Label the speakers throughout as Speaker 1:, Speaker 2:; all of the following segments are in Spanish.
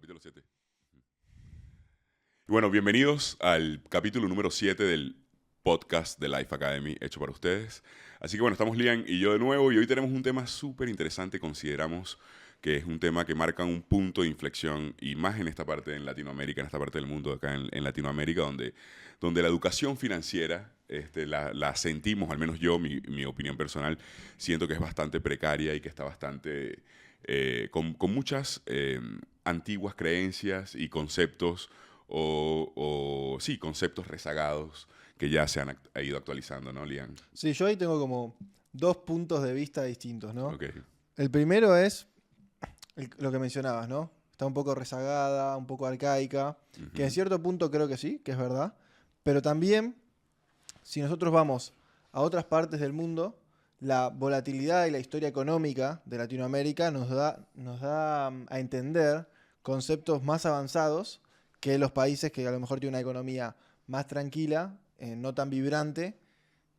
Speaker 1: Capítulo 7. Y bueno, bienvenidos al capítulo número 7 del podcast de Life Academy hecho para ustedes. Así que bueno, estamos Lian y yo de nuevo y hoy tenemos un tema súper interesante. Consideramos que es un tema que marca un punto de inflexión y más en esta parte, en Latinoamérica, en esta parte del mundo, acá en Latinoamérica, donde la educación financiera la sentimos, al menos yo, mi opinión personal, siento que es bastante precaria y que está bastante con muchas antiguas creencias y conceptos sí, conceptos rezagados que ya se han ido actualizando, ¿no, Lian?
Speaker 2: Sí, yo ahí tengo como dos puntos de vista distintos, ¿no?
Speaker 1: Ok.
Speaker 2: El primero es lo que mencionabas, ¿no? Está un poco rezagada, un poco arcaica, que en cierto punto creo que sí, que es verdad, pero también, si nosotros vamos a otras partes del mundo, la volatilidad y la historia económica de Latinoamérica nos da a entender conceptos más avanzados que los países que a lo mejor tienen una economía más tranquila, no tan vibrante,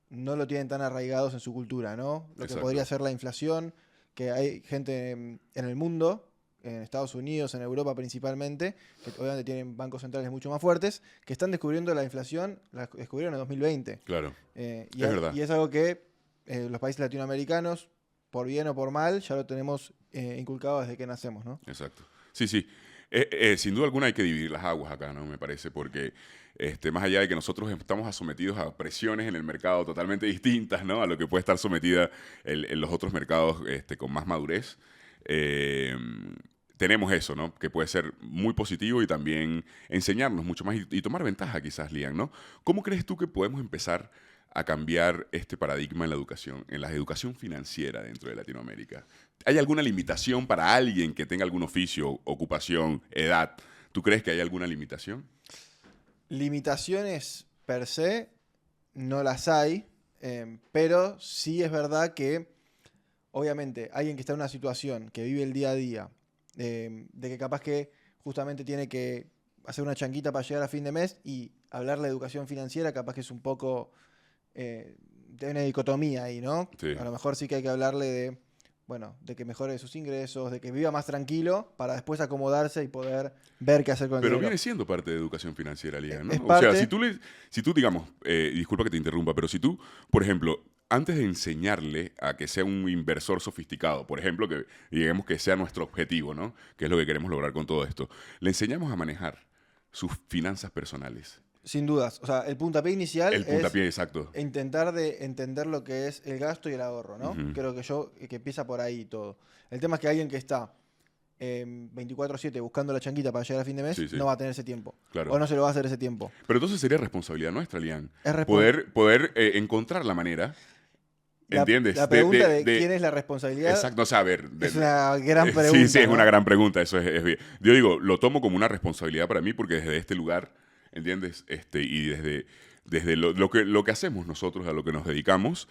Speaker 2: no lo tienen tan arraigados en su cultura, ¿no? Lo que
Speaker 1: Exacto.
Speaker 2: podría ser la inflación, que hay gente en el mundo, en Estados Unidos, en Europa principalmente, que obviamente tienen bancos centrales mucho más fuertes, que están descubriendo la inflación, la descubrieron en 2020.
Speaker 1: Claro,
Speaker 2: Es
Speaker 1: verdad.
Speaker 2: y es algo que los países latinoamericanos, por bien o por mal, ya lo tenemos inculcado desde que nacemos, ¿no?
Speaker 1: Exacto. Sí, sí. Sin duda alguna hay que dividir las aguas acá, ¿no? Me parece, porque más allá de que nosotros estamos sometidos a presiones en el mercado totalmente distintas, ¿no? A lo que puede estar sometida en los otros mercados con más madurez, eh, tenemos eso, ¿no? Que puede ser muy positivo y también enseñarnos mucho más y tomar ventaja quizás, Lian, ¿no? ¿Cómo crees tú que podemos empezar a cambiar este paradigma en la educación financiera dentro de Latinoamérica? ¿Hay alguna limitación para alguien que tenga algún oficio, ocupación, edad? ¿Tú crees que hay alguna limitación?
Speaker 2: Limitaciones per se no las hay, pero sí es verdad que obviamente alguien que está en una situación que vive el día a día, de que capaz que justamente tiene que hacer una changuita para llegar a fin de mes y hablar de educación financiera, capaz que es un poco de una dicotomía ahí, ¿no?
Speaker 1: Sí.
Speaker 2: A lo mejor sí que hay que hablarle de, bueno, de que mejore sus ingresos, de que viva más tranquilo para después acomodarse y poder ver qué hacer con el
Speaker 1: Pero
Speaker 2: dinero.
Speaker 1: viene siendo parte de educación financiera, Lian, ¿no?
Speaker 2: Es
Speaker 1: O sea,
Speaker 2: parte,
Speaker 1: si tú digamos, disculpa que te interrumpa, pero si tú, por ejemplo, antes de enseñarle a que sea un inversor sofisticado, por ejemplo, que digamos que sea nuestro objetivo, ¿no? Que es lo que queremos lograr con todo esto, le enseñamos a manejar sus finanzas personales.
Speaker 2: sin dudas. O sea, el puntapié inicial
Speaker 1: El
Speaker 2: es
Speaker 1: puntapié exacto.
Speaker 2: intentar de entender lo que es el gasto y el ahorro, ¿no?
Speaker 1: Ujú.
Speaker 2: Creo que empieza por ahí todo. El tema es que alguien que está 24/7 buscando la chanquita para llegar a fin de mes,
Speaker 1: Sí, sí,
Speaker 2: no va a tener ese tiempo.
Speaker 1: claro.
Speaker 2: O no se lo va a hacer ese tiempo.
Speaker 1: Pero entonces sería responsabilidad nuestra, Lian,
Speaker 2: Es
Speaker 1: poder encontrar la manera, ¿entiendes?
Speaker 2: la pregunta de quién es la responsabilidad
Speaker 1: Exacto, o sea, a ver.
Speaker 2: es una gran
Speaker 1: Sí,
Speaker 2: pregunta,
Speaker 1: sí, es
Speaker 2: ¿no?
Speaker 1: una gran pregunta, eso es bien. Yo digo, lo tomo como una responsabilidad para mí porque desde este lugar, ¿entiendes? Y desde lo que hacemos nosotros, a lo que nos dedicamos,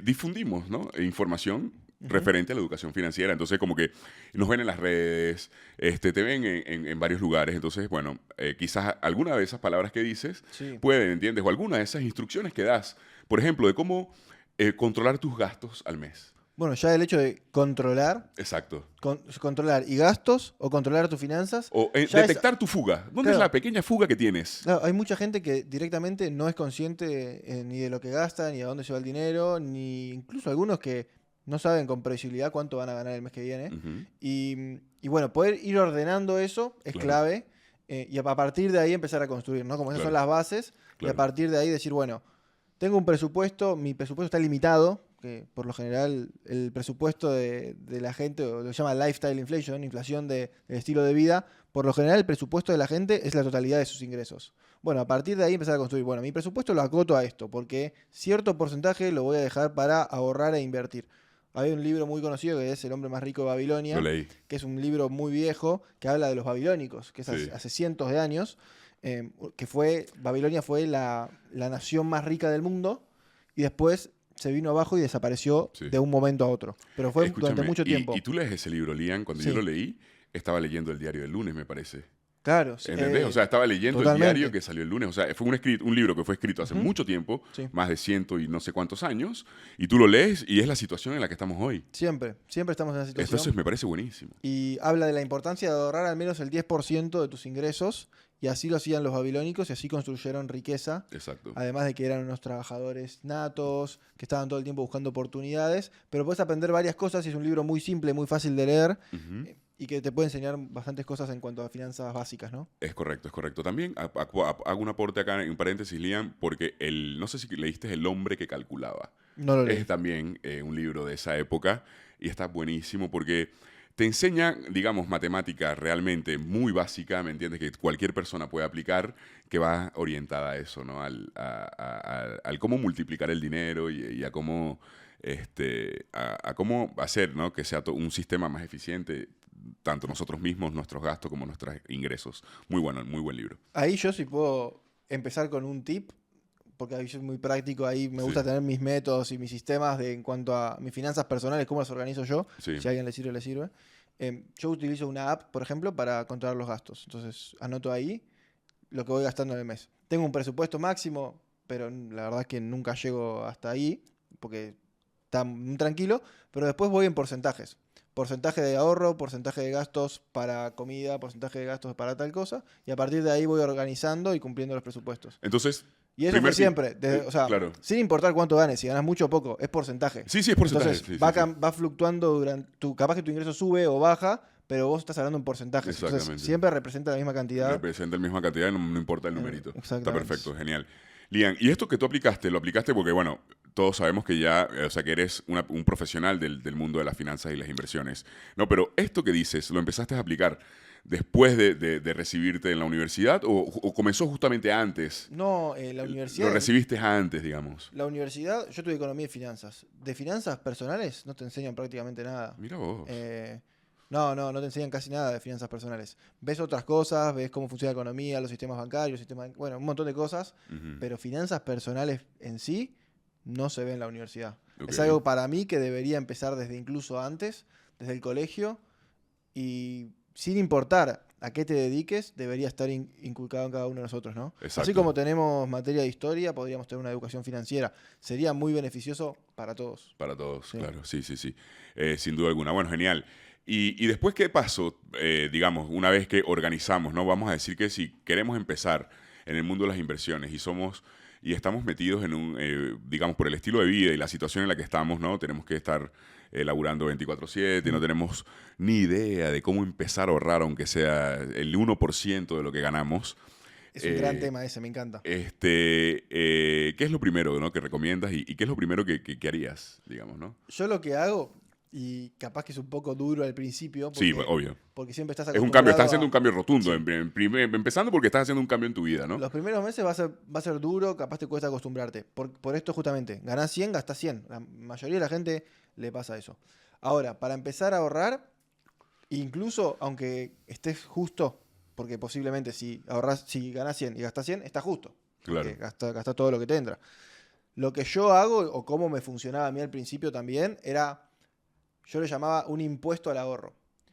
Speaker 1: difundimos, ¿no? Información
Speaker 2: Ujú.
Speaker 1: referente a la educación financiera. Entonces, como que nos ven en las redes, te ven en varios lugares. Entonces, bueno, quizás alguna de esas palabras que dices
Speaker 2: Sí.
Speaker 1: pueden, ¿entiendes? O alguna de esas instrucciones que das, por ejemplo, de cómo controlar tus gastos al mes.
Speaker 2: Bueno, ya el hecho de controlar,
Speaker 1: Exacto.
Speaker 2: controlar y gastos o controlar tus finanzas,
Speaker 1: O
Speaker 2: ya es.
Speaker 1: detectar tu fuga. ¿Dónde es
Speaker 2: Claro,
Speaker 1: la pequeña fuga que tienes?
Speaker 2: claro, hay mucha gente que directamente no es consciente ni de lo que gasta, ni a dónde se va el dinero, ni incluso algunos que no saben con previsibilidad cuánto van a ganar el mes que viene.
Speaker 1: Ujú,
Speaker 2: Y bueno, poder ir ordenando eso es
Speaker 1: claro,
Speaker 2: clave y a partir de ahí empezar a construir, ¿no? Como esas son
Speaker 1: claro,
Speaker 2: las bases y a
Speaker 1: claro.
Speaker 2: partir de ahí decir, bueno, tengo un presupuesto, mi presupuesto está limitado, que por lo general el presupuesto de la gente, o lo llama lifestyle inflation, inflación del estilo de vida, por lo general el presupuesto de la gente es la totalidad de sus ingresos. Bueno, a partir de ahí empezar a construir, bueno, mi presupuesto lo acoto a esto, porque cierto porcentaje lo voy a dejar para ahorrar e invertir. Hay un libro muy conocido que es El hombre más rico de
Speaker 1: Lo
Speaker 2: Babilonia,
Speaker 1: leí.
Speaker 2: que es un libro muy viejo que habla de los babilónicos, que es
Speaker 1: Sí.
Speaker 2: hace cientos de años, Babilonia fue la nación más rica del mundo y después se vino abajo y desapareció
Speaker 1: Sí.
Speaker 2: de un momento a otro. Pero fue durante
Speaker 1: Escúchame,
Speaker 2: mucho tiempo.
Speaker 1: y tú lees ese libro, Lian. Cuando yo lo
Speaker 2: Sí.
Speaker 1: leí, estaba leyendo el diario del lunes, me parece.
Speaker 2: Claro.
Speaker 1: ¿Entendés? O sea, estaba leyendo
Speaker 2: totalmente.
Speaker 1: el diario que salió el lunes. O sea, fue un libro que fue escrito hace mucho tiempo,
Speaker 2: Sí.
Speaker 1: más de 100 y no sé cuántos años, y tú lo lees y es la situación en la que estamos hoy.
Speaker 2: Siempre estamos en esa situación.
Speaker 1: Entonces me parece buenísimo.
Speaker 2: Y habla de la importancia de ahorrar al menos el 10% de tus ingresos, y así lo hacían los babilónicos y así construyeron riqueza.
Speaker 1: Exacto.
Speaker 2: Además de que eran unos trabajadores natos, que estaban todo el tiempo buscando oportunidades, pero puedes aprender varias cosas y es un libro muy simple, muy fácil de leer
Speaker 1: Ujú.
Speaker 2: y que te puede enseñar bastantes cosas en cuanto a finanzas básicas, ¿no?
Speaker 1: Es correcto, es correcto. También hago un aporte acá en paréntesis, Liam, porque no sé si leíste El hombre que calculaba.
Speaker 2: No lo leí.
Speaker 1: Es también un libro de esa época y está buenísimo porque te enseña, digamos, matemática realmente muy básica, ¿me entiendes? Que cualquier persona puede aplicar, que va orientada a eso, ¿no? Al cómo multiplicar el dinero y a cómo, a cómo hacer, ¿no? Que sea un sistema más eficiente, tanto nosotros mismos, nuestros gastos, como nuestros ingresos. Muy bueno, muy buen libro.
Speaker 2: Ahí yo sí puedo empezar con un tip, porque ahí soy muy práctico, ahí me gusta tener mis métodos y mis sistemas en cuanto a mis finanzas personales, cómo las organizo yo.
Speaker 1: Sí.
Speaker 2: Si a alguien le sirve, le sirve. Yo utilizo una app, por ejemplo, para controlar los gastos. Entonces anoto ahí lo que voy gastando en el mes. Tengo un presupuesto máximo, pero la verdad es que nunca llego hasta ahí, porque está muy tranquilo, pero después voy en porcentajes. Porcentaje de ahorro, porcentaje de gastos para comida, porcentaje de gastos para tal cosa, y a partir de ahí voy organizando y cumpliendo los presupuestos.
Speaker 1: Entonces,
Speaker 2: Y eso fue siempre, o sea,
Speaker 1: claro.
Speaker 2: sin importar cuánto ganes, si ganas mucho o poco, es porcentaje.
Speaker 1: Sí, es porcentaje.
Speaker 2: Entonces,
Speaker 1: sí,
Speaker 2: va fluctuando capaz que tu ingreso sube o baja, pero vos estás hablando en porcentajes. Entonces,
Speaker 1: Exactamente.
Speaker 2: siempre representa la misma cantidad.
Speaker 1: Representa la misma cantidad, no importa el numerito. Está
Speaker 2: exactamente.
Speaker 1: perfecto, genial. Liam, y esto que tú aplicaste, lo aplicaste porque, bueno, todos sabemos que ya, o sea, que eres un profesional del mundo de las finanzas y las inversiones. No, pero esto que dices, ¿lo empezaste a aplicar después de recibirte en la universidad o comenzó justamente antes?
Speaker 2: No, la universidad.
Speaker 1: Lo recibiste antes, digamos.
Speaker 2: La universidad, yo tuve economía y finanzas. De finanzas personales no te enseñan prácticamente nada.
Speaker 1: Mira vos.
Speaker 2: No te enseñan casi nada de finanzas personales. Ves otras cosas, ves cómo funciona la economía, los sistemas bancarios, bueno, un montón de cosas,
Speaker 1: Ujú.
Speaker 2: pero finanzas personales en sí no se ve en la universidad.
Speaker 1: Ok.
Speaker 2: Es algo para mí que debería empezar desde incluso antes, desde el colegio, y sin importar a qué te dediques, debería estar inculcado en cada uno de nosotros, ¿no?
Speaker 1: Exacto.
Speaker 2: Así como tenemos materia de historia, podríamos tener una educación financiera. Sería muy beneficioso para todos.
Speaker 1: Para todos,
Speaker 2: Sí.
Speaker 1: claro, sí. Sin duda alguna. Bueno, genial. Y después, ¿qué pasó? Digamos, una vez que organizamos, ¿no? Vamos a decir que si queremos empezar en el mundo de las inversiones y estamos metidos en digamos, por el estilo de vida y la situación en la que estamos, ¿no? Tenemos que estar laburando 24/7 y no tenemos ni idea de cómo empezar a ahorrar, aunque sea el 1% de lo que ganamos.
Speaker 2: Es un gran tema ese, me encanta.
Speaker 1: ¿Qué es lo primero, ¿no? que recomiendas y qué es lo primero que harías, digamos, ¿no?
Speaker 2: Yo lo que hago, y capaz que es un poco duro al principio,
Speaker 1: Sí, obvio.
Speaker 2: porque siempre estás
Speaker 1: Es un cambio, estás
Speaker 2: acostumbrado
Speaker 1: haciendo un cambio rotundo.
Speaker 2: Sí.
Speaker 1: Empezando porque estás haciendo un cambio en tu vida, ¿no?
Speaker 2: Los primeros meses va a ser duro, capaz te cuesta acostumbrarte. Por esto justamente, ganás 100, gastás 100. La mayoría de la gente le pasa eso. Ahora, para empezar a ahorrar, incluso aunque estés justo, porque posiblemente si ganás 100 y gastás 100, está justo.
Speaker 1: Claro.
Speaker 2: Gastás todo lo que te entra. Lo que yo hago, o cómo me funcionaba a mí al principio también, yo le llamaba un impuesto al ahorro.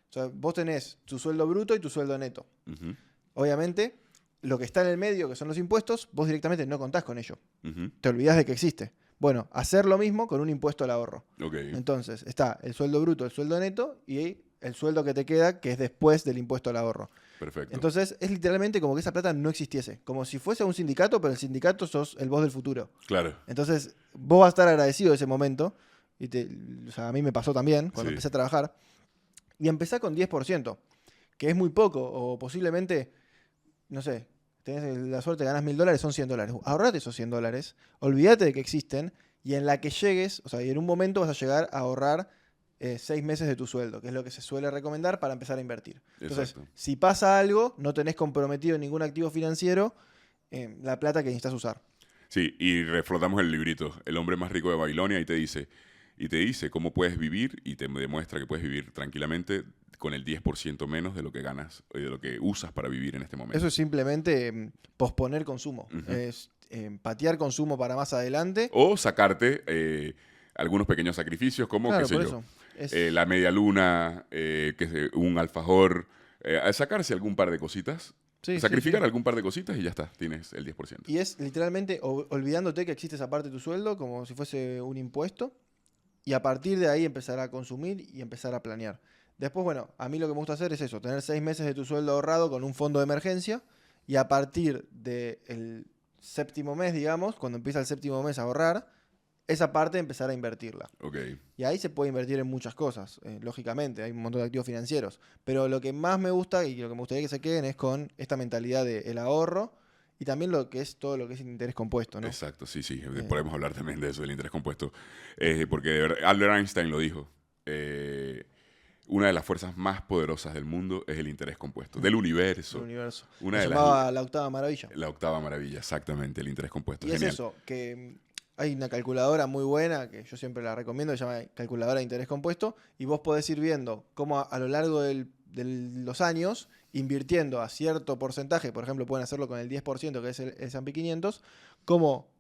Speaker 2: O sea, vos tenés tu sueldo bruto y tu sueldo neto.
Speaker 1: Ujú,
Speaker 2: Obviamente, lo que está en el medio, que son los impuestos, vos directamente no contás con ello.
Speaker 1: ujú.
Speaker 2: Te olvidás de que existe. Bueno, hacer lo mismo con un impuesto al ahorro.
Speaker 1: Ok,
Speaker 2: Entonces, está el sueldo bruto, el sueldo neto y el sueldo que te queda, que es después del impuesto al ahorro.
Speaker 1: perfecto.
Speaker 2: Entonces, es literalmente como que esa plata no existiese. Como si fuese un sindicato, pero el sindicato sos el vos del futuro.
Speaker 1: Claro,
Speaker 2: Entonces, vos vas a estar agradecido de ese momento. O sea, a mí me pasó también cuando
Speaker 1: Sí.
Speaker 2: empecé a trabajar. Y empecé con 10%, que es muy poco. O posiblemente, no sé, tenés la suerte de ganar $1.000, son $100. Ahorrate esos $100, olvídate de que existen. Y en la que llegues, o sea, y en un momento vas a llegar a ahorrar 6 meses de tu sueldo, que es lo que se suele recomendar para empezar a invertir. Entonces,
Speaker 1: exacto.
Speaker 2: si pasa algo, no tenés comprometido ningún activo financiero la plata que necesitas usar.
Speaker 1: Sí, y reflotamos el librito, El hombre más rico de Babilonia, y te dice cómo puedes vivir y te demuestra que puedes vivir tranquilamente con el 10% menos de lo que ganas y de lo que usas para vivir en este momento.
Speaker 2: Eso es simplemente posponer consumo.
Speaker 1: Ujú.
Speaker 2: Es patear consumo para más adelante.
Speaker 1: O sacarte algunos pequeños sacrificios como,
Speaker 2: Claro,
Speaker 1: qué sé
Speaker 2: por
Speaker 1: yo,
Speaker 2: eso.
Speaker 1: la media luna, un alfajor, a sacarse algún par de cositas,
Speaker 2: Sí,
Speaker 1: sacrificar
Speaker 2: sí.
Speaker 1: algún par de cositas y ya está, tienes el 10%.
Speaker 2: Y es literalmente olvidándote que existe esa parte de tu sueldo como si fuese un impuesto y a partir de ahí empezar a consumir y empezar a planear. Después, bueno, a mí lo que me gusta hacer es eso, tener 6 meses de tu sueldo ahorrado con un fondo de emergencia y a partir del séptimo mes, digamos, cuando empieza el séptimo mes a ahorrar, esa parte empezar a invertirla.
Speaker 1: Ok,
Speaker 2: Y ahí se puede invertir en muchas cosas, lógicamente, hay un montón de activos financieros. Pero lo que más me gusta y lo que me gustaría que se queden es con esta mentalidad del ahorro y también lo que es todo lo que es el interés compuesto, ¿no?
Speaker 1: exacto, sí, sí. Podemos hablar también de eso, del interés compuesto. Porque de verdad, Albert Einstein lo dijo. Una de las fuerzas más poderosas del mundo es el interés compuesto, del
Speaker 2: Del
Speaker 1: universo.
Speaker 2: universo.
Speaker 1: Una
Speaker 2: Se
Speaker 1: de
Speaker 2: llamaba la octava maravilla.
Speaker 1: la octava maravilla, exactamente, el interés compuesto.
Speaker 2: Y es
Speaker 1: Genial.
Speaker 2: eso, que hay una calculadora muy buena, que yo siempre la recomiendo, se llama calculadora de interés compuesto, y vos podés ir viendo cómo a lo largo de los años, invirtiendo a cierto porcentaje, por ejemplo, pueden hacerlo con el 10%, que es el S&P 500, como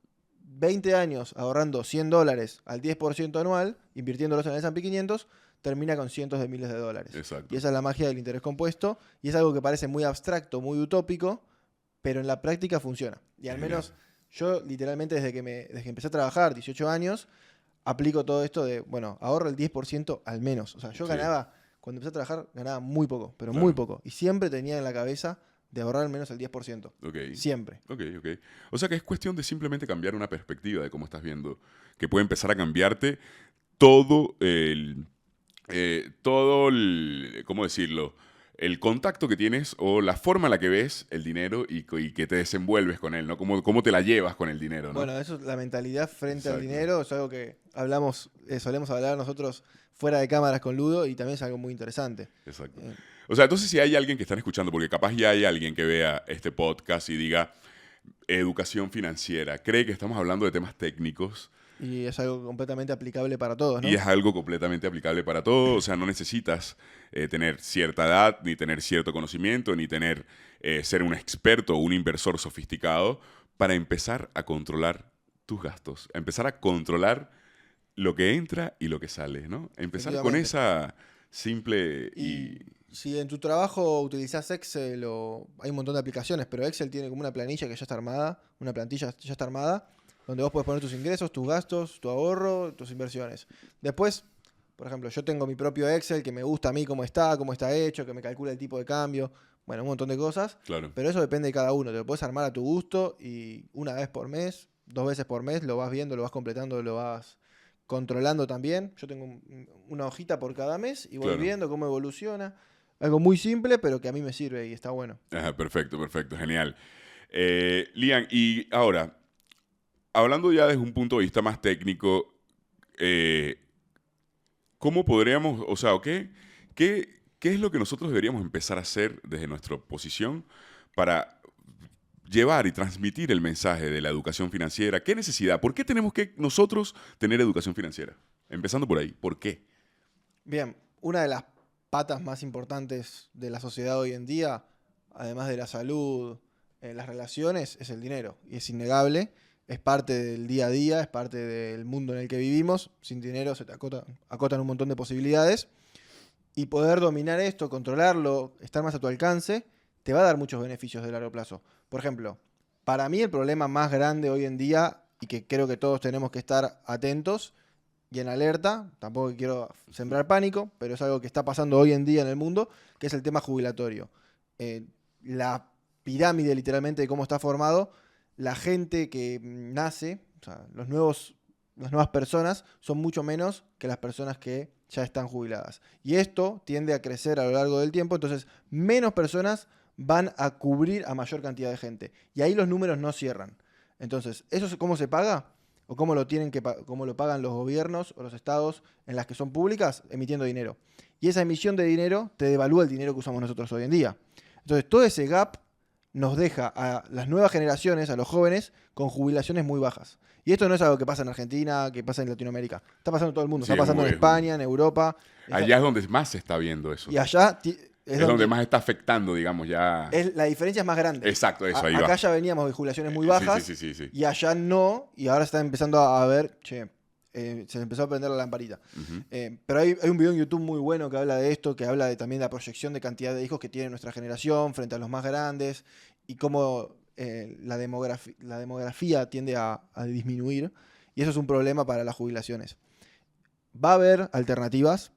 Speaker 2: 20 años ahorrando $100 al 10% anual, invirtiéndolos en el S&P 500, termina con cientos de miles de dólares.
Speaker 1: Exacto.
Speaker 2: Y esa es la magia del interés compuesto, y es algo que parece muy abstracto, muy utópico, pero en la práctica funciona. Y al
Speaker 1: Genial.
Speaker 2: menos yo literalmente desde que empecé a trabajar, 18 años, aplico todo esto de, bueno, ahorro el 10% al menos. O sea, yo
Speaker 1: Sí.
Speaker 2: ganaba, cuando empecé a trabajar, ganaba muy poco, pero
Speaker 1: Claro.
Speaker 2: muy poco. Y siempre tenía en la cabeza de ahorrar al menos el 10%.
Speaker 1: Ok.
Speaker 2: Siempre.
Speaker 1: Ok. O sea que es cuestión de simplemente cambiar una perspectiva de cómo estás viendo, que puede empezar a cambiarte todo ¿cómo decirlo? El contacto que tienes o la forma en la que ves el dinero y que te desenvuelves con él, ¿no? Cómo te la llevas con el dinero, ¿no?
Speaker 2: Bueno, eso es la mentalidad frente al
Speaker 1: Exacto.
Speaker 2: dinero, es algo que solemos hablar nosotros fuera de cámaras con Ludo y también es algo muy interesante.
Speaker 1: Exacto.
Speaker 2: Eh,
Speaker 1: O sea, entonces si hay alguien que están escuchando, porque capaz ya hay alguien que vea este podcast y diga educación financiera, cree que estamos hablando de temas técnicos
Speaker 2: Y es algo completamente aplicable para todos, ¿no?
Speaker 1: y es algo completamente aplicable para todo. O sea, no necesitas tener cierta edad, ni tener cierto conocimiento, ni ser un experto o un inversor sofisticado para empezar a controlar tus gastos, a empezar a controlar lo que entra y lo que sale, ¿no? Empezar con
Speaker 2: Efectivamente.
Speaker 1: esa simple
Speaker 2: Y si en tu trabajo utilizás Excel o hay un montón de aplicaciones, pero Excel tiene como una planilla que ya está armada, una plantilla ya está armada, donde vos podés poner tus ingresos, tus gastos, tu ahorro, tus inversiones. Después, por ejemplo, yo tengo mi propio Excel que me gusta a mí cómo está hecho, que me calcula el tipo de cambio, bueno, un montón de cosas,
Speaker 1: Claro.
Speaker 2: pero eso depende de cada uno. Te lo puedes armar a tu gusto y una vez por mes, 2 veces por mes, lo vas viendo, lo vas completando, lo vas controlando también. Yo tengo una hojita por cada mes y voy
Speaker 1: Claro.
Speaker 2: viendo cómo evoluciona. Algo muy simple, pero que a mí me sirve y está bueno.
Speaker 1: Ajá, perfecto, genial. Lian, y ahora, hablando ya desde un punto de vista más técnico, ¿cómo podríamos, o sea, qué es lo que nosotros deberíamos empezar a hacer desde nuestra posición para llevar y transmitir el mensaje de la educación financiera? ¿Qué necesidad? ¿Por qué tenemos que nosotros tener educación financiera? Empezando por ahí, ¿por qué?
Speaker 2: Bien, una de las patas más importantes de la sociedad hoy en día, además de la salud, las relaciones, es el dinero. Y es innegable, es parte del día a día, es parte del mundo en el que vivimos. Sin dinero se te acotan un montón de posibilidades. Y poder dominar esto, controlarlo, estar más a tu alcance, te va a dar muchos beneficios de largo plazo. Por ejemplo, para mí el problema más grande hoy en día, y que creo que todos tenemos que estar atentos y en alerta, tampoco quiero sembrar pánico, pero es algo que está pasando hoy en día en el mundo, que es el tema jubilatorio. La pirámide literalmente de cómo está formado, la gente que nace, o sea, las nuevas personas son mucho menos que las personas que ya están jubiladas. Y esto tiende a crecer a lo largo del tiempo, entonces menos personas van a cubrir a mayor cantidad de gente. Y ahí los números no cierran. Entonces, ¿eso cómo se paga? ¿O cómo cómo lo pagan los gobiernos o los estados en las que son públicas? Emitiendo dinero. Y esa emisión de dinero te devalúa el dinero que usamos nosotros hoy en día. Entonces, todo ese gap nos deja a las nuevas generaciones, a los jóvenes, con jubilaciones muy bajas. Y esto no es algo que pasa en Argentina, que pasa en Latinoamérica. Está pasando en todo el mundo.
Speaker 1: Sí,
Speaker 2: Está pasando en España, en Europa.
Speaker 1: Allá es donde más se está viendo eso.
Speaker 2: Y allá
Speaker 1: es donde más está afectando, digamos, ya.
Speaker 2: La diferencia es más grande.
Speaker 1: Exacto, eso, ahí
Speaker 2: Acá
Speaker 1: va.
Speaker 2: ya veníamos de jubilaciones muy bajas.
Speaker 1: Sí.
Speaker 2: Y allá no. Y ahora se está empezando a ver, che, se le empezó a prender la lamparita.
Speaker 1: Ujú.
Speaker 2: Pero hay un video en YouTube muy bueno que habla de esto, que habla también de la proyección de cantidad de hijos que tiene nuestra generación frente a los más grandes y cómo la demografía tiende a disminuir. Y eso es un problema para las jubilaciones. Va a haber alternativas,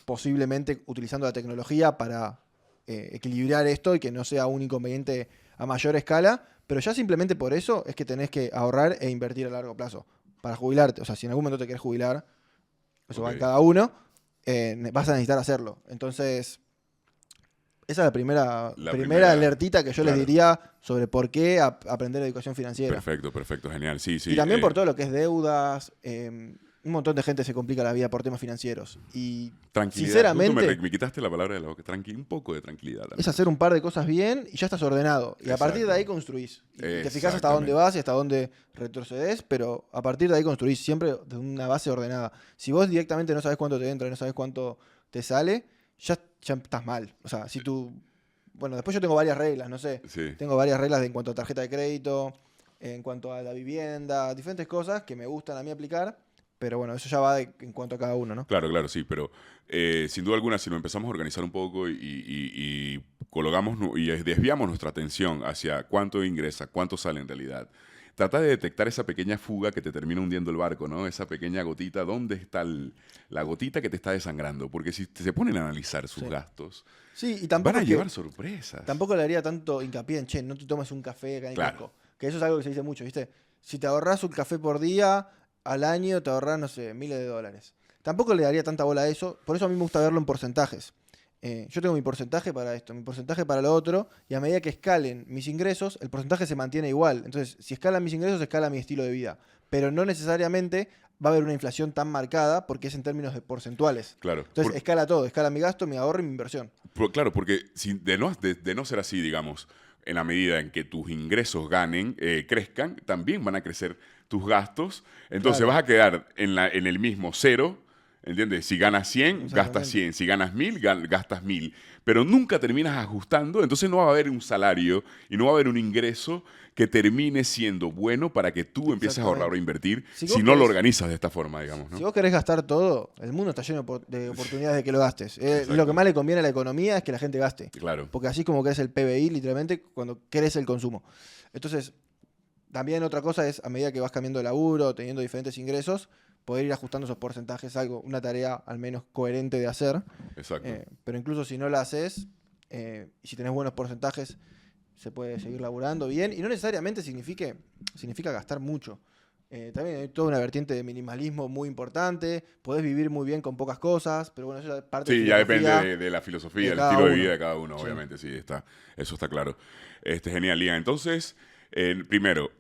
Speaker 2: posiblemente utilizando la tecnología para equilibrar esto y que no sea un inconveniente a mayor escala, pero ya simplemente por eso es que tenés que ahorrar e invertir a largo plazo para jubilarte. O sea, si en algún momento te querés jubilar, eso va en
Speaker 1: Ok.
Speaker 2: cada uno, vas a necesitar hacerlo. Entonces, esa es la primera
Speaker 1: primera,
Speaker 2: alertita que yo les
Speaker 1: claro.
Speaker 2: diría sobre por qué aprender educación financiera.
Speaker 1: Perfecto, perfecto, genial. Sí, sí.
Speaker 2: Y también por todo lo que es deudas. Un montón de gente se complica la vida por temas financieros. Y
Speaker 1: Tranquilidad.
Speaker 2: sinceramente,
Speaker 1: Justo me quitaste la palabra de la boca. Un poco de tranquilidad. al
Speaker 2: es
Speaker 1: menos.
Speaker 2: hacer un par de cosas bien y ya estás ordenado. Y a partir de ahí
Speaker 1: Exacto.
Speaker 2: construís. Y te fijas hasta dónde vas y hasta dónde retrocedes, pero a partir de ahí construís siempre de una base ordenada. Si vos directamente no sabes cuánto te entra y no sabes cuánto te sale, ya estás mal. O sea, si tú... Bueno, después yo tengo varias reglas, no sé.
Speaker 1: Sí.
Speaker 2: Tengo varias reglas en cuanto a tarjeta de crédito, en cuanto a la vivienda, diferentes cosas que me gustan a mí aplicar. Pero bueno, eso ya va en cuanto a cada uno, ¿no?
Speaker 1: Claro, claro, sí, pero sin duda alguna, si nos empezamos a organizar un poco y colocamos y desviamos nuestra atención hacia cuánto ingresa, cuánto sale en realidad, trata de detectar esa pequeña fuga que te termina hundiendo el barco, ¿no? Esa pequeña gotita, ¿dónde está la gotita que te está desangrando? Porque si se ponen a analizar sus
Speaker 2: Sí.
Speaker 1: gastos,
Speaker 2: Sí, y tampoco
Speaker 1: van a
Speaker 2: es que-
Speaker 1: llevar sorpresas.
Speaker 2: Tampoco le haría tanto hincapié en, che, no te tomes un café acá en el
Speaker 1: Claro.
Speaker 2: kiosco. Que eso es algo que se dice mucho, ¿viste? Si te ahorras un café por día, al año te ahorras, no sé, miles de dólares. Tampoco le daría tanta bola a eso. Por eso a mí me gusta verlo en porcentajes. Yo tengo mi porcentaje para esto, mi porcentaje para lo otro, y a medida que escalen mis ingresos, el porcentaje se mantiene igual. Entonces, si escalan mis ingresos, escala mi estilo de vida. Pero no necesariamente va a haber una inflación tan marcada porque es en términos de porcentuales.
Speaker 1: Claro.
Speaker 2: Entonces, escala todo, escala mi gasto, mi ahorro y mi inversión.
Speaker 1: Claro, porque de no ser así, digamos, en la medida en que tus ingresos crezcan, también van a crecer tus gastos. Entonces
Speaker 2: Claro.
Speaker 1: vas a quedar en el mismo cero, ¿entiendes? Si ganas 100, gastas
Speaker 2: Exactamente.
Speaker 1: 100. Si ganas 1000, gastas 1000. Pero nunca terminas ajustando, entonces no va a haber un salario y no va a haber un ingreso que termine siendo bueno para que tú empieces a ahorrar o invertir
Speaker 2: Si
Speaker 1: si,
Speaker 2: vos
Speaker 1: no lo
Speaker 2: querés-
Speaker 1: organizas de esta forma, digamos, ¿no?
Speaker 2: Si vos querés gastar todo, el mundo está lleno de oportunidades de que lo gastes. Y
Speaker 1: Exacto.
Speaker 2: lo que más le conviene a la economía es que la gente gaste.
Speaker 1: Claro.
Speaker 2: Porque así es como crece el PBI, literalmente, cuando crece el consumo. Entonces, también otra cosa es, a medida que vas cambiando de laburo, teniendo diferentes ingresos, poder ir ajustando esos porcentajes, una tarea al menos coherente de hacer.
Speaker 1: Exacto.
Speaker 2: Pero incluso si no la haces, y si tenés buenos porcentajes, se puede seguir laburando bien. Y no necesariamente significa gastar mucho. También hay toda una vertiente de minimalismo muy importante. Podés vivir muy bien con pocas cosas, pero bueno, eso es parte
Speaker 1: Sí,
Speaker 2: de
Speaker 1: ya
Speaker 2: filosofía.
Speaker 1: depende de la filosofía,
Speaker 2: de
Speaker 1: del
Speaker 2: cada
Speaker 1: estilo de
Speaker 2: uno.
Speaker 1: vida de cada uno,
Speaker 2: Sí.
Speaker 1: obviamente, sí, eso está claro. Genial, Lian. Entonces, primero,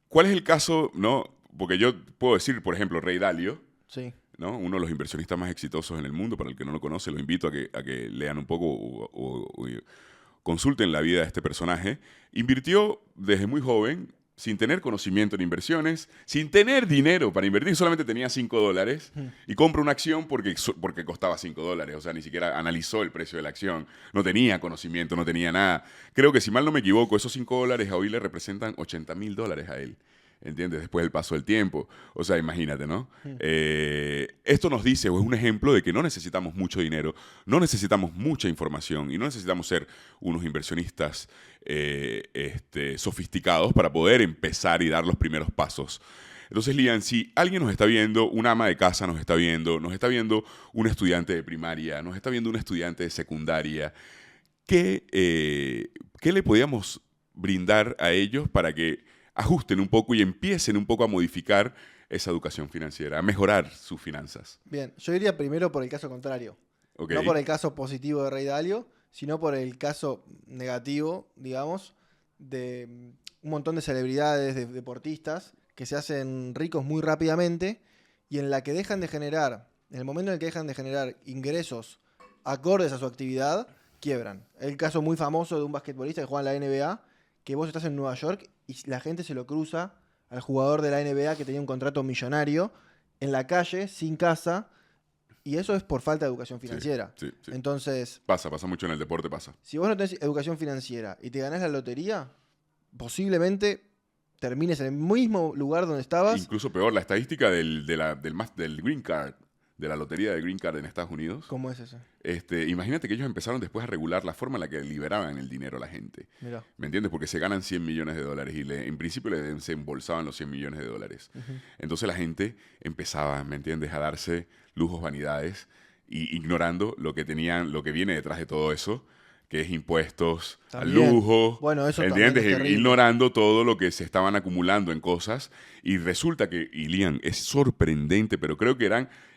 Speaker 1: ¿cuál es el caso, no? Porque yo puedo decir, por ejemplo, Ray Dalio,
Speaker 2: Sí.
Speaker 1: ¿no? Uno de los inversionistas más exitosos en el mundo. Para el que no lo conoce, lo invito a que lean un poco o consulten la vida de este personaje. Invirtió desde muy joven, sin tener conocimiento en inversiones, sin tener dinero para invertir, solamente tenía $5 y compra una acción porque costaba $5. O sea, ni siquiera analizó el precio de la acción, no tenía conocimiento, no tenía nada. Creo que, si mal no me equivoco, esos $5 a hoy le representan $80,000 a él. ¿Entiendes? Después del paso del tiempo. O sea, imagínate, ¿no? Esto nos dice, o es un ejemplo de que no necesitamos mucho dinero, no necesitamos mucha información y no necesitamos ser unos inversionistas sofisticados para poder empezar y dar los primeros pasos. Entonces, Lian, si alguien nos está viendo, una ama de casa nos está viendo un estudiante de primaria, nos está viendo un estudiante de secundaria, ¿qué le podíamos brindar a ellos para que ajusten un poco y empiecen un poco a modificar esa educación financiera, a mejorar sus finanzas?
Speaker 2: Bien, yo iría primero por el caso contrario.
Speaker 1: ¿Ok?
Speaker 2: No por el caso positivo de Ray Dalio, sino por el caso negativo, digamos, de un montón de celebridades, de deportistas, que se hacen ricos muy rápidamente y en la que dejan de generar, en el momento en el que dejan de generar ingresos acordes a su actividad, quiebran. El caso muy famoso de un basquetbolista que juega en la NBA, que vos estás en Nueva York y la gente se lo cruza al jugador de la NBA que tenía un contrato millonario en la calle, sin casa, y eso es por falta de educación financiera.
Speaker 1: Sí.
Speaker 2: Entonces,
Speaker 1: Pasa mucho en el deporte, pasa.
Speaker 2: si vos no tenés educación financiera y te ganás la lotería, posiblemente termines en el mismo lugar donde estabas.
Speaker 1: Incluso peor, la estadística del Green Card, de la lotería del Green Card en Estados Unidos.
Speaker 2: ¿Cómo es eso?
Speaker 1: Imagínate que ellos empezaron después a regular la forma en la que liberaban el dinero a la gente.
Speaker 2: Mirá.
Speaker 1: ¿Me entiendes? Porque se ganan 100 millones de dólares y en principio se embolsaban los 100 millones de dólares.
Speaker 2: Ujú.
Speaker 1: Entonces la gente empezaba, ¿me entiendes?, a darse lujos, vanidades, y ignorando lo que tenían, lo que viene detrás de todo eso, que es impuestos al
Speaker 2: También.
Speaker 1: lujo,
Speaker 2: Bueno, eso también
Speaker 1: ¿entiendes?
Speaker 2: es terrible.
Speaker 1: Ignorando todo lo que se estaban acumulando en cosas. Y resulta que, y Lian, es sorprendente, pero creo que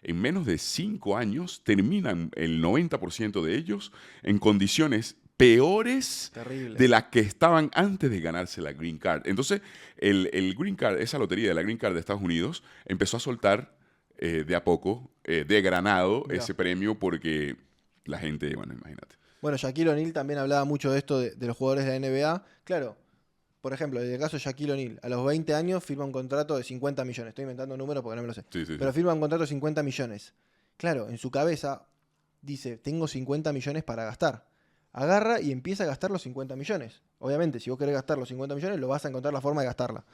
Speaker 1: en menos de 5 años, terminan el 90% de ellos en condiciones peores
Speaker 2: Terrible.
Speaker 1: de las que estaban antes de ganarse la Green Card. Entonces, el Green Card, esa lotería de la Green Card de Estados Unidos, empezó a soltar de a poco, de granado,
Speaker 2: Mirá.
Speaker 1: ese premio porque la gente, bueno, imagínate.
Speaker 2: Bueno, Shaquille O'Neal también hablaba mucho de esto de los jugadores de la NBA. Claro, por ejemplo, en el caso de Shaquille O'Neal, a los 20 años firma un contrato de 50 millones. Estoy inventando números porque no me lo sé.
Speaker 1: Sí, sí,
Speaker 2: Pero
Speaker 1: sí.
Speaker 2: firma un contrato de 50 millones. Claro, en su cabeza dice, tengo 50 millones para gastar. Agarra y empieza a gastar los 50 millones. Obviamente, si vos querés gastar los 50 millones, lo vas a encontrar la forma de gastarla.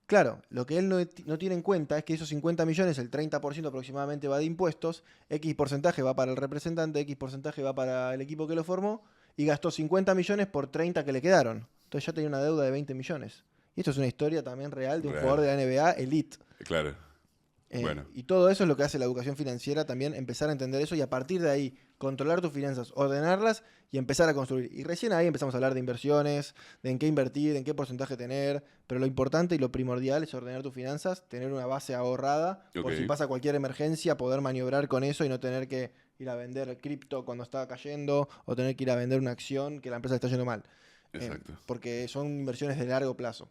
Speaker 2: Claro, lo que él no tiene en cuenta es que esos 50 millones, el 30% aproximadamente va de impuestos, X porcentaje va para el representante, X porcentaje va para el equipo que lo formó, y gastó 50 millones por 30 que le quedaron. Entonces ya tenía una deuda de 20 millones. Y esto es una historia también real de un
Speaker 1: Real.
Speaker 2: jugador de la NBA elite.
Speaker 1: Claro. Bueno.
Speaker 2: Y todo eso es lo que hace la educación financiera, también empezar a entender eso y a partir de ahí controlar tus finanzas, ordenarlas y empezar a construir. Y recién ahí empezamos a hablar de inversiones, de en qué invertir, en qué porcentaje tener, pero lo importante y lo primordial es ordenar tus finanzas, tener una base ahorrada, por
Speaker 1: Ok.
Speaker 2: si pasa cualquier emergencia, poder maniobrar con eso y no tener que ir a vender cripto cuando está cayendo o tener que ir a vender una acción que la empresa le está yendo mal.
Speaker 1: Exacto.
Speaker 2: Porque son inversiones de largo plazo.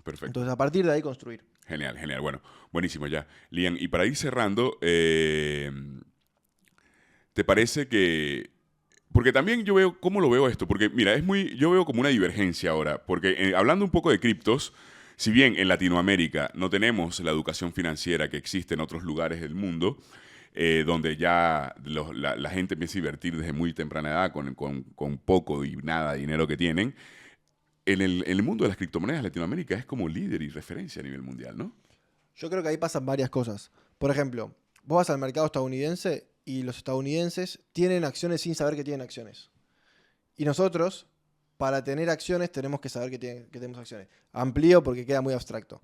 Speaker 1: Perfecto.
Speaker 2: Entonces, a partir de ahí construir.
Speaker 1: Genial, genial. Bueno, buenísimo ya. Lian, y para ir cerrando, ¿te parece que...? Porque también yo veo, ¿cómo lo veo esto? Porque mira, yo veo como una divergencia ahora, porque hablando un poco de criptos, si bien en Latinoamérica no tenemos la educación financiera que existe en otros lugares del mundo, donde ya la gente empieza a invertir desde muy temprana edad con poco y nada de dinero que tienen, en el mundo de las criptomonedas, Latinoamérica es como líder y referencia a nivel mundial, ¿no?
Speaker 2: Yo creo que ahí pasan varias cosas. Por ejemplo, vos vas al mercado estadounidense y los estadounidenses tienen acciones sin saber que tienen acciones. Y nosotros, para tener acciones, tenemos que saber que tenemos acciones. Amplío porque queda muy abstracto.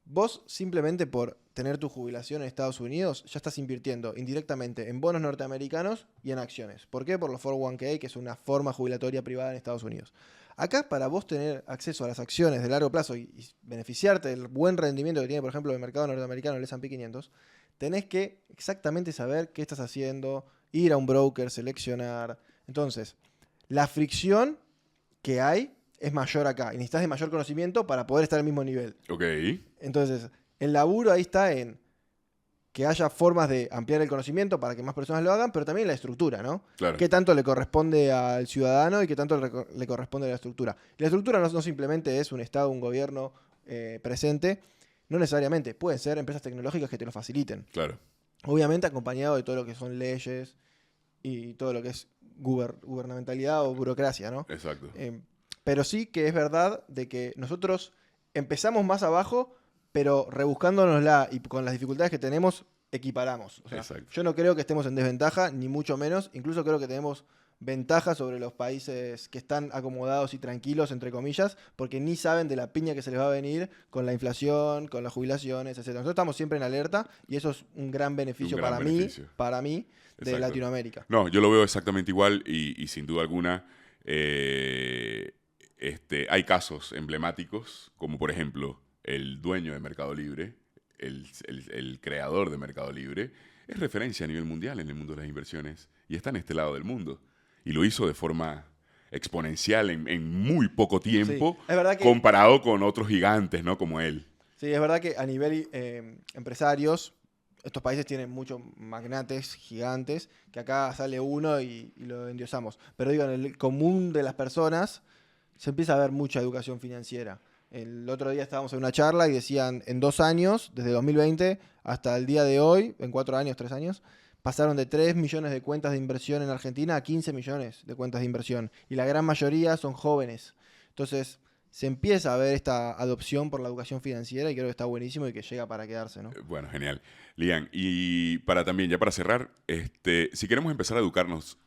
Speaker 2: Vos simplemente por tener tu jubilación en Estados Unidos ya estás invirtiendo indirectamente en bonos norteamericanos y en acciones. ¿Por qué? Por los 401k, que es una forma jubilatoria privada en Estados Unidos. Acá, para vos tener acceso a las acciones de largo plazo y beneficiarte del buen rendimiento que tiene, por ejemplo, el mercado norteamericano, el S&P 500, tenés que exactamente saber qué estás haciendo, ir a un broker, seleccionar. Entonces, la fricción que hay es mayor acá y necesitas de mayor conocimiento para poder estar al mismo nivel.
Speaker 1: Ok.
Speaker 2: Entonces, el laburo ahí está en que haya formas de ampliar el conocimiento para que más personas lo hagan, pero también la estructura, ¿no?
Speaker 1: Claro.
Speaker 2: ¿Qué tanto le corresponde al ciudadano y qué tanto le corresponde a la estructura? Y la estructura no simplemente es un Estado, un gobierno presente, no necesariamente. Pueden ser empresas tecnológicas que te lo faciliten.
Speaker 1: Claro.
Speaker 2: Obviamente acompañado de todo lo que son leyes y todo lo que es gubernamentalidad o burocracia, ¿no?
Speaker 1: Exacto.
Speaker 2: Pero sí que es verdad de que nosotros empezamos más abajo, pero rebuscándonosla y con las dificultades que tenemos, equiparamos. O sea,
Speaker 1: Exacto.
Speaker 2: yo no creo que estemos en desventaja, ni mucho menos. Incluso creo que tenemos ventaja sobre los países que están acomodados y tranquilos, entre comillas, porque ni saben de la piña que se les va a venir con la inflación, con las jubilaciones, etc. Nosotros estamos siempre en alerta y eso es un gran beneficio,
Speaker 1: Un gran beneficio.
Speaker 2: para mí, de
Speaker 1: Exacto.
Speaker 2: Latinoamérica.
Speaker 1: No, yo lo veo exactamente igual y sin duda alguna hay casos emblemáticos, como por ejemplo el dueño de Mercado Libre, el creador de Mercado Libre, es referencia a nivel mundial en el mundo de las inversiones y está en este lado del mundo. Y lo hizo de forma exponencial en muy poco tiempo,
Speaker 2: Sí, es verdad que-
Speaker 1: comparado con otros gigantes, ¿no? Como él.
Speaker 2: Sí, es verdad que a nivel empresarios, estos países tienen muchos magnates gigantes, que acá sale uno y lo endiosamos. Pero digo, en el común de las personas se empieza a ver mucha educación financiera. El otro día estábamos en una charla y decían, en 2 años, desde 2020 hasta el día de hoy, en 4 años, 3 años, pasaron de 3 millones de cuentas de inversión en Argentina a 15 millones de cuentas de inversión. Y la gran mayoría son jóvenes. Entonces, se empieza a ver esta adopción por la educación financiera y creo que está buenísimo y que llega para quedarse, ¿no?
Speaker 1: Bueno, genial. Lian, y para también, ya para cerrar, si queremos empezar a educarnos,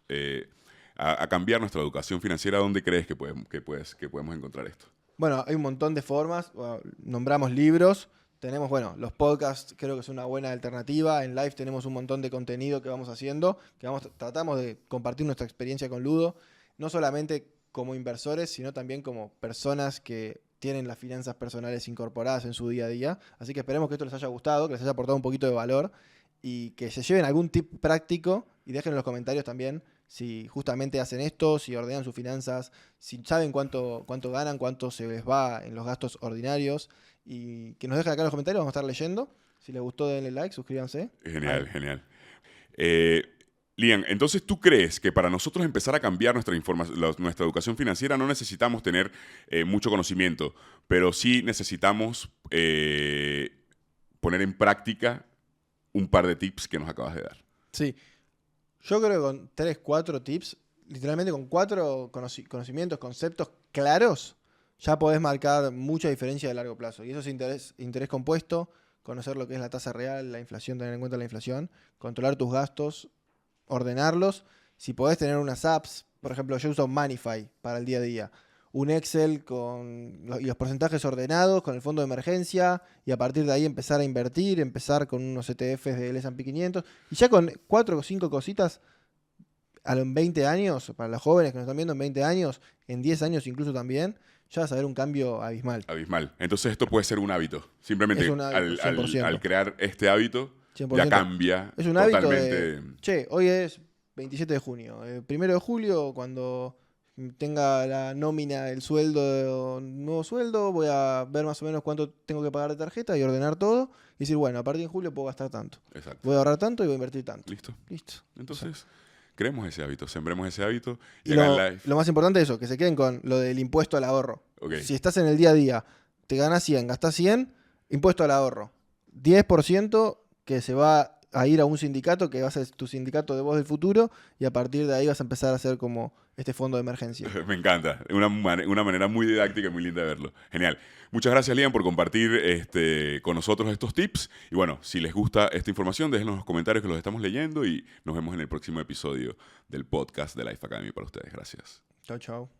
Speaker 1: a cambiar nuestra educación financiera, ¿dónde crees que podemos encontrar esto?
Speaker 2: Bueno, hay un montón de formas. Bueno, nombramos libros. Tenemos, bueno, los podcasts creo que es una buena alternativa. En Live tenemos un montón de contenido que vamos haciendo, tratamos de compartir nuestra experiencia con Ludo, no solamente como inversores, sino también como personas que tienen las finanzas personales incorporadas en su día a día. Así que esperemos que esto les haya gustado, que les haya aportado un poquito de valor y que se lleven algún tip práctico y dejen en los comentarios también si justamente hacen esto, si ordenan sus finanzas, si saben cuánto ganan, cuánto se les va en los gastos ordinarios y que nos dejen acá en los comentarios, vamos a estar leyendo. Si les gustó denle like, suscríbanse.
Speaker 1: Genial, genial. Lian, entonces tú crees que para nosotros empezar a cambiar nuestra educación financiera no necesitamos tener mucho conocimiento, pero sí necesitamos poner en práctica un par de tips que nos acabas de dar.
Speaker 2: Sí, yo creo que con 3, 4 tips, literalmente con 4 conocimientos, conceptos claros, ya podés marcar mucha diferencia de largo plazo. Y eso es interés compuesto, conocer lo que es la tasa real, la inflación, tener en cuenta la inflación, controlar tus gastos, ordenarlos. Si podés tener unas apps, por ejemplo, yo uso Manify para el día a día. Un Excel y los porcentajes ordenados con el fondo de emergencia y a partir de ahí empezar a invertir, empezar con unos ETFs del S&P 500 y ya con 4 o 5 cositas en 20 años, para los jóvenes que nos están viendo en 20 años, en 10 años incluso también, ya vas a ver un cambio abismal.
Speaker 1: Abismal. Entonces esto puede ser un hábito. Simplemente al crear este hábito
Speaker 2: 100%.
Speaker 1: Ya cambia
Speaker 2: es un
Speaker 1: totalmente.
Speaker 2: Hábito che, hoy es 27 de junio. 1 de julio, cuando tenga la nómina, el sueldo, nuevo sueldo, voy a ver más o menos cuánto tengo que pagar de tarjeta y ordenar todo. Y decir, bueno, a partir de julio puedo gastar tanto.
Speaker 1: Exacto.
Speaker 2: Voy a ahorrar tanto y voy a invertir tanto.
Speaker 1: Listo. Entonces,
Speaker 2: Exacto.
Speaker 1: creemos ese hábito, sembremos ese hábito.
Speaker 2: Y lo más importante es eso, que se queden con lo del impuesto al ahorro.
Speaker 1: Okay.
Speaker 2: Si estás en el día a día, te ganas 100, gastás 100, impuesto al ahorro. 10% que se va a ir a un sindicato, que va a ser tu sindicato de voz del futuro, y a partir de ahí vas a empezar a hacer como este fondo de emergencia.
Speaker 1: Me encanta, una manera muy didáctica y muy linda de verlo. Genial. Muchas gracias, Lian, por compartir con nosotros estos tips. Y bueno, si les gusta esta información, déjenlo en los comentarios que los estamos leyendo y nos vemos en el próximo episodio del podcast de Life Academy para ustedes. Gracias.
Speaker 2: Chao, chao.